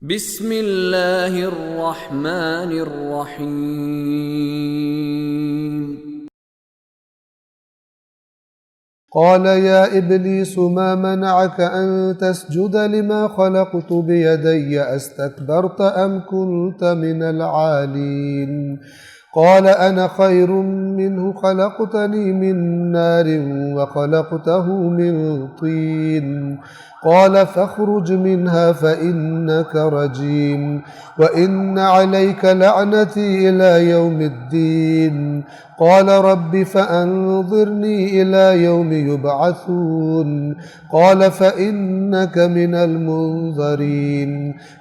بسم اللہ الرحمن الرحیم قال يا إبليس ما منعك أن تسجد لما خلقت بيدي أستكبرت أم كنت من العالين قال أنا خير منه خلقتني من نار وخلقته من طين قال فاخرج منها فإنك رجيم وإن عليك لعنتي إلى يوم الدين قال رب فأنظرني إلى يوم يبعثون قال فإنك من المنظرين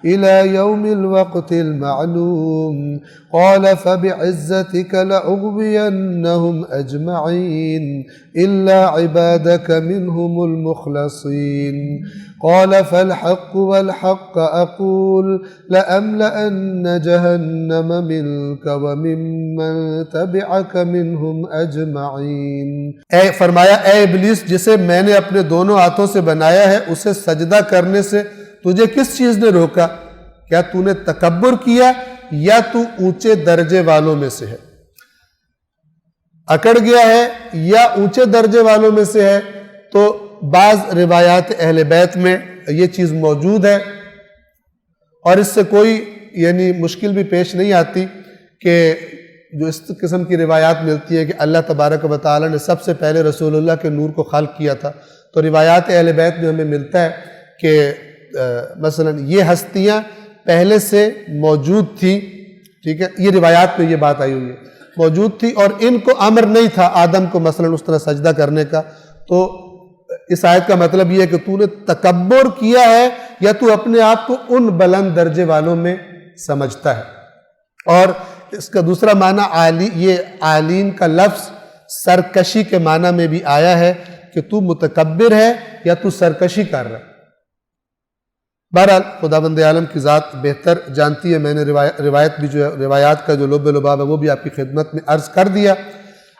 إلى يوم الوقت المعلوم قال فبعزتك لأغوينهم أجمعين إلا عبادك منهم المخلصين قال فالحق والحق أقول لأملأن جهنم منك وممن تبعك منهم أجمعين فرمایا اے ابلیس جسے میں نے اپنے دونوں ہاتھوں سے بنایا ہے اسے سجدہ کرنے سے تجھے کس چیز نے روکا؟ کیا تو نے تکبر کیا یا تو اونچے درجے والوں میں سے ہے؟ اکڑ گیا ہے یا اونچے درجے والوں میں سے ہے؟ تو بعض روایات اہل بیت میں یہ چیز موجود ہے اور اس سے کوئی مشکل بھی پیش نہیں آتی کہ جو اس قسم کی روایات ملتی ہے کہ اللہ تبارک و تعالی نے سب سے پہلے رسول اللہ کے نور کو خلق کیا تھا، تو روایات اہل بیت میں ہمیں ملتا ہے کہ مثلا یہ ہستیاں پہلے سے موجود تھیں، ٹھیک ہے، یہ روایات میں یہ بات آئی ہوئی ہے، موجود تھی اور ان کو امر نہیں تھا آدم کو مثلا اس طرح سجدہ کرنے کا۔ تو اس آیت کا مطلب یہ ہے کہ تو نے تکبر کیا ہے یا تو اپنے آپ کو ان بلند درجے والوں میں سمجھتا ہے۔ اور اس کا دوسرا معنی یہ عالین کا لفظ سرکشی کے معنی میں بھی آیا ہے کہ تو متکبر ہے یا تو سرکشی کر رہا ہے۔ بہرحال خداوند عالم کی ذات بہتر جانتی ہے، میں نے روایت بھی جو ہے روایات کا جو لب لباب ہے وہ بھی آپ کی خدمت میں عرض کر دیا۔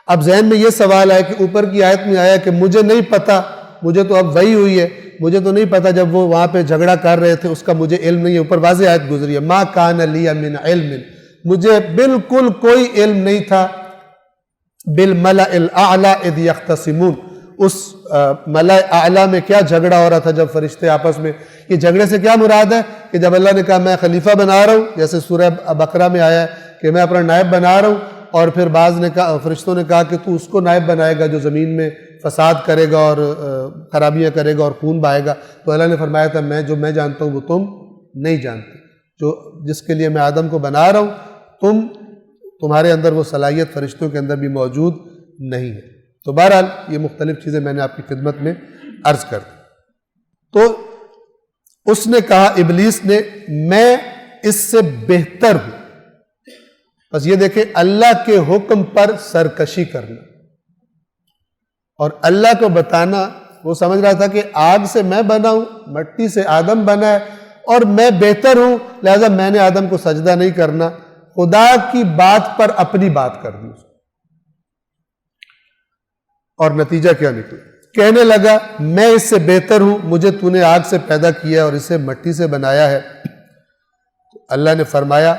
اب ذہن میں یہ سوال ہے کہ اوپر کی آیت میں آیا کہ مجھے نہیں پتا، مجھے تو اب وحی ہوئی ہے، مجھے تو نہیں پتا جب وہ وہاں پہ جھگڑا کر رہے تھے اس کا مجھے علم نہیں ہے۔ اوپر واضح آیت گزری ہے ما کان لی من علم، مجھے بالکل کوئی علم نہیں تھا بالملأ الاعلی اذ یختصمون، اس ملأ اعلی میں کیا جھگڑا ہو رہا تھا جب فرشتے آپس میں، یہ جھگڑے سے کیا مراد ہے کہ جب اللہ نے کہا میں خلیفہ بنا رہا ہوں، جیسے سورہ بقرہ میں آیا ہے کہ میں اپنا نائب بنا رہا ہوں، اور پھر بعض نے کہا، فرشتوں نے کہا کہ تو اس کو نائب بنائے گا جو زمین میں فساد کرے گا اور خرابیاں کرے گا اور خون بہائے گا، تو اللہ نے فرمایا تھا میں جانتا ہوں وہ تم نہیں جانتے، جس کے لیے میں آدم کو بنا رہا ہوں تمہارے اندر وہ صلاحیت فرشتوں کے اندر بھی موجود نہیں ہے۔ تو بہرحال یہ مختلف چیزیں میں نے آپ کی خدمت میں عرض کر دی۔ تو اس نے کہا ابلیس نے میں اس سے بہتر ہوں۔ بس یہ دیکھیں اللہ کے حکم پر سرکشی کرنا اور اللہ کو بتانا، وہ سمجھ رہا تھا کہ آگ سے میں بنا ہوں، مٹی سے آدم بنا ہے اور میں بہتر ہوں، لہذا میں نے آدم کو سجدہ نہیں کرنا، خدا کی بات پر اپنی بات کر دی۔ اور نتیجہ کیا نکلا؟ کہنے لگا میں اس سے بہتر ہوں، مجھے تو نے آگ سے پیدا کیا اور اسے مٹی سے بنایا ہے۔ اللہ نے فرمایا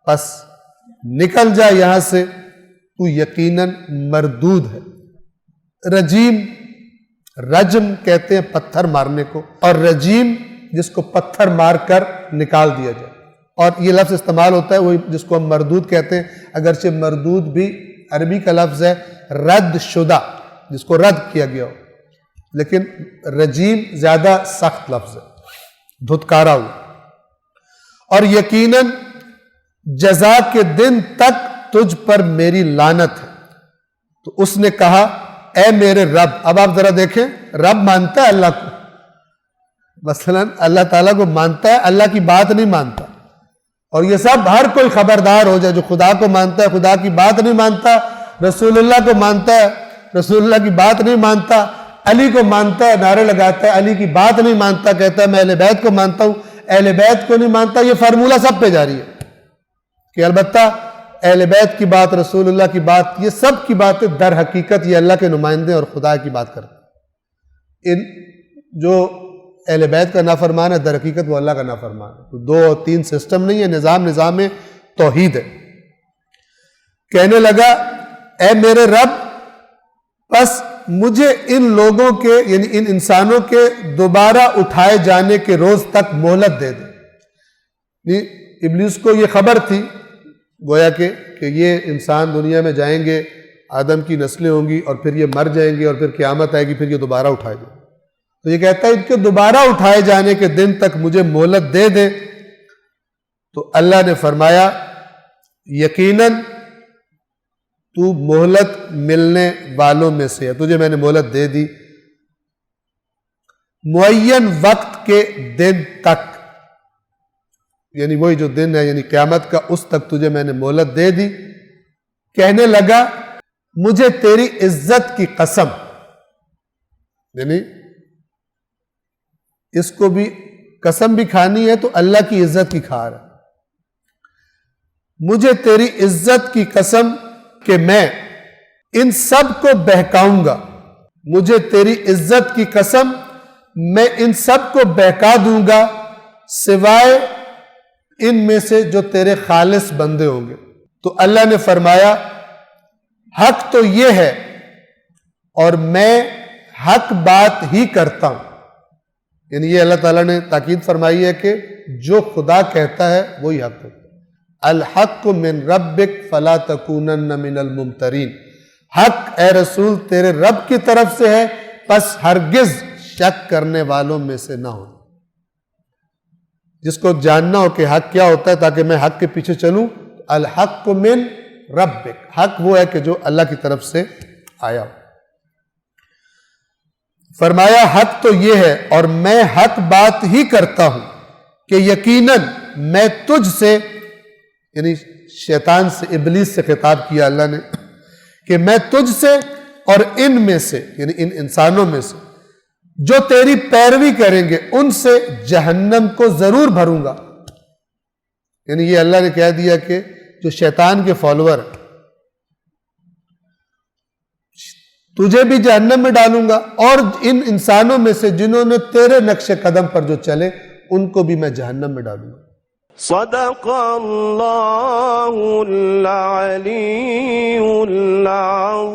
پس نکل جا یہاں سے، تو یقیناً مردود ہے۔ رجیم، رجم کہتے ہیں پتھر مارنے کو، اور رجیم جس کو پتھر مار کر نکال دیا جائے، اور یہ لفظ استعمال ہوتا ہے وہی جس کو ہم مردود کہتے ہیں، اگرچہ مردود بھی عربی کا لفظ ہے رد شدہ، جس کو رد کیا گیا ہو، لیکن رجیم زیادہ سخت لفظ ہے، دھتکارا ہوا۔ اور یقیناً جزا کے دن تک تجھ پر میری لعنت ہے۔ تو اس نے کہا اے میرے رب، اب آپ ذرا دیکھیں رب مانتا ہے اللہ کو، مثلا اللہ تعالیٰ کو مانتا ہے، اللہ کی بات نہیں مانتا، اور یہ سب ہر کوئی خبردار ہو جائے جو خدا کو مانتا ہے خدا کی بات نہیں مانتا، رسول اللہ کو مانتا ہے رسول اللہ کی بات نہیں مانتا، علی کو مانتا ہے نعرے لگاتا ہے علی کی بات نہیں مانتا، کہتا ہے میں اہل بیت کو مانتا ہوں، اہل بیت کو نہیں مانتا، یہ فارمولہ سب پہ جاری ہے کہ البتہ اہل بیت کی بات، رسول اللہ کی بات، یہ سب کی باتیں در حقیقت یہ اللہ کے نمائندے اور خدا کی بات کرتے ہیں۔ ان جو اہل بیت کا نافرمان ہے، در حقیقت وہ اللہ کا نافرمان ہے۔ 2 اور 3 سسٹم نہیں ہے، نظام توحید ہے۔ کہنے لگا اے میرے رب، بس مجھے ان لوگوں کے یعنی ان انسانوں کے دوبارہ اٹھائے جانے کے روز تک مہلت دے دے۔ ابلیس کو یہ خبر تھی گویا کہ یہ انسان دنیا میں جائیں گے، آدم کی نسلیں ہوں گی اور پھر یہ مر جائیں گے اور پھر قیامت آئے گی، پھر یہ دوبارہ اٹھائے جائیں گے۔ تو یہ کہتا ہے ان کے دوبارہ اٹھائے جانے کے دن تک مجھے مہلت دے دے۔ تو اللہ نے فرمایا یقیناً تو مہلت ملنے والوں میں سے ہے، تجھے میں نے مہلت دے دی معین وقت کے دن تک، یعنی وہی جو دن ہے یعنی قیامت کا، اس تک تجھے میں نے مہلت دے دی۔ کہنے لگا مجھے تیری عزت کی قسم، یعنی اس کو بھی قسم بھی کھانی ہے تو اللہ کی عزت کی کھا رہا ہے۔ مجھے تیری عزت کی قسم کہ میں ان سب کو بہکاؤں گا، مجھے تیری عزت کی قسم میں ان سب کو بہکا دوں گا سوائے ان میں سے جو تیرے خالص بندے ہوں گے۔ تو اللہ نے فرمایا حق تو یہ ہے اور میں حق بات ہی کرتا ہوں، یعنی یہ اللہ تعالیٰ نے تاکید فرمائی ہے کہ جو خدا کہتا ہے وہی حق ہوتا ہے۔ الحق من ربک فلا تکونن من الممترین، حق اے رسول تیرے رب کی طرف سے ہے، پس ہرگز شک کرنے والوں میں سے نہ ہو۔ جس کو جاننا ہو کہ حق کیا ہوتا ہے تاکہ میں حق کے پیچھے چلوں، الحق من ربک، حق وہ ہے کہ جو اللہ کی طرف سے آیا ہو۔ فرمایا حق تو یہ ہے اور میں حق بات ہی کرتا ہوں کہ یقیناً میں تجھ سے، یعنی شیطان سے، ابلیس سے خطاب کیا اللہ نے، کہ میں تجھ سے اور ان میں سے یعنی ان انسانوں میں سے جو تیری پیروی کریں گے ان سے جہنم کو ضرور بھروں گا۔ یعنی یہ اللہ نے کہہ دیا کہ جو شیطان کے فالوور تجھے بھی جہنم میں ڈالوں گا، اور ان انسانوں میں سے جنہوں نے تیرے نقش قدم پر جو چلے ان کو بھی میں جہنم میں ڈالوں گا۔ صدق اللہ العلی العظیم۔